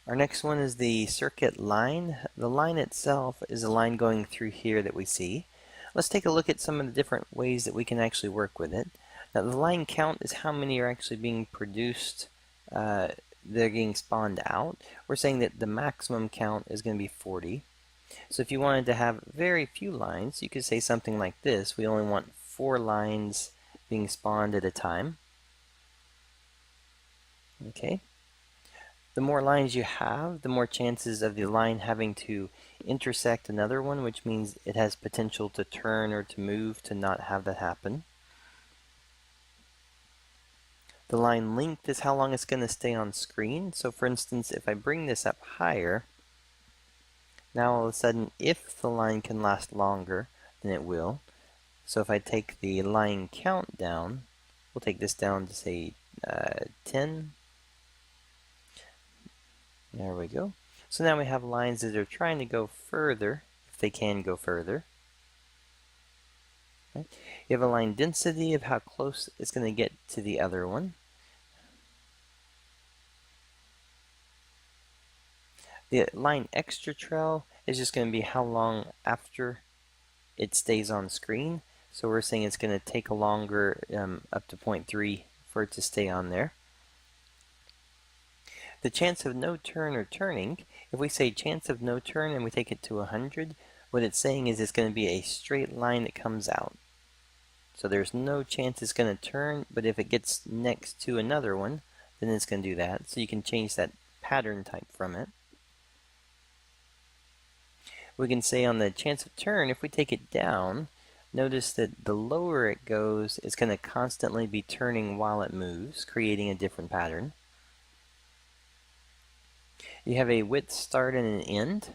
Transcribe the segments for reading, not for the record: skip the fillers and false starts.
Our next one is the circuit line. The line itself is a line going through here that we see. Let's take a look at some of the different ways that we can actually work with it. Now the line count is how many are actually being produced, they're getting spawned out. We're saying that the maximum count is going to be 40. So if you wanted to have very few lines, you could say something like this. We only want 4 lines being spawned at a time. Okay. The more lines you have, the more chances of the line having to intersect another one, which means it has potential to turn or to move to not have that happen. The line length is how long it's going to stay on screen. So for instance, if I bring this up higher, now all of a sudden, if the line can last longer, then it will. So if I take the line count down, we'll take this down to say 10. There we go. So now we have lines that are trying to go further, if they can go further. Okay. You have a line density of how close it's going to get to the other one. The line extra trail is just going to be how long after it stays on screen. So we're saying it's going to take a longer, up to 0.3 for it to stay on there. The chance of no turn or turning, if we say chance of no turn and we take it to 100, what it's saying is it's going to be a straight line that comes out. So there's no chance it's going to turn, but if it gets next to another one, then it's going to do that. So you can change that pattern type from it. We can say on the chance of turn, if we take it down, notice that the lower it goes, it's going to constantly be turning while it moves, creating a different pattern. You have a width start and an end.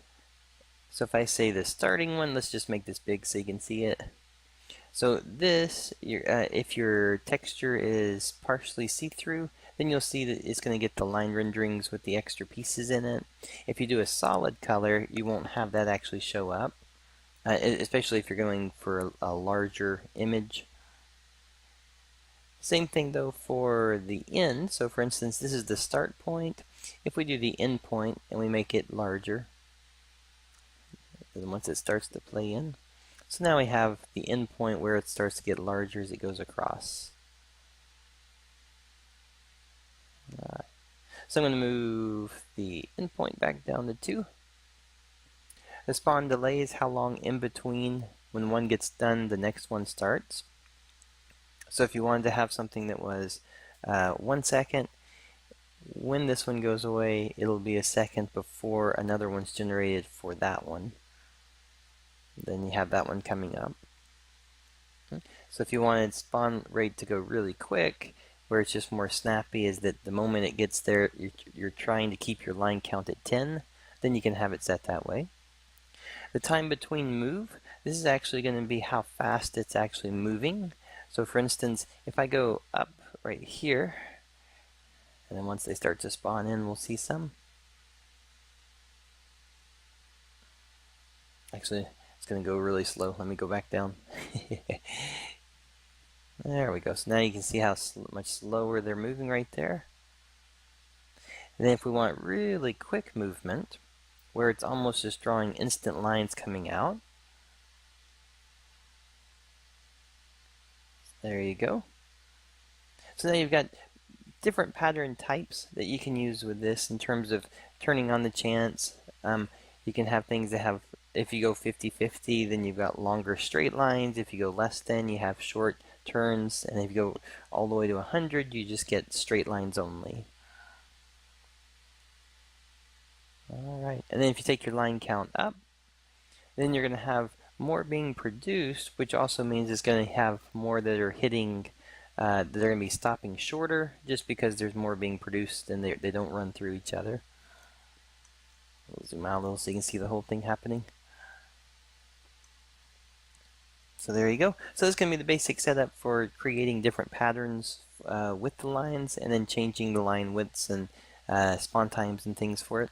So if I say the starting one, let's just make this big so you can see it. So this, if your texture is partially see-through, then you'll see that it's going to get the line renderings with the extra pieces in it. If you do a solid color, you won't have that actually show up, especially if you're going for a larger image. Same thing though for the end. So for instance, this is the start point. If we do the end point and we make it larger, then once it starts to play in, so now we have the end point where it starts to get larger as it goes across. So I'm going to move the endpoint back down to 2. The spawn delay is how long in between when one gets done, the next one starts. So if you wanted to have something that was 1 second, when this one goes away, it'll be a second before another one's generated for that one. Then you have that one coming up. So if you wanted spawn rate to go really quick, where it's just more snappy, is that the moment it gets there, you're trying to keep your line count at 10, then you can have it set that way. The time between move, this is actually going to be how fast it's actually moving. So for instance, if I go up right here, and then once they start to spawn in, we'll see some. Actually, it's going to go really slow. Let me go back down. There we go. So now you can see how much slower they're moving right there. And then if we want really quick movement, where it's almost just drawing instant lines coming out, there you go. So now you've got different pattern types that you can use with this in terms of turning on the chance. You can have things that have, if you go 50-50, then you've got longer straight lines. If you go less than, you have short turns. And if you go all the way to 100, you just get straight lines only. Alright, and then if you take your line count up, then you're going to have more being produced, which also means it's going to have more that are hitting, they're going to be stopping shorter, just because there's more being produced and they don't run through each other. We'll zoom out a little so you can see the whole thing happening. So there you go. So this is going to be the basic setup for creating different patterns with the lines, and then changing the line widths and spawn times and things for it.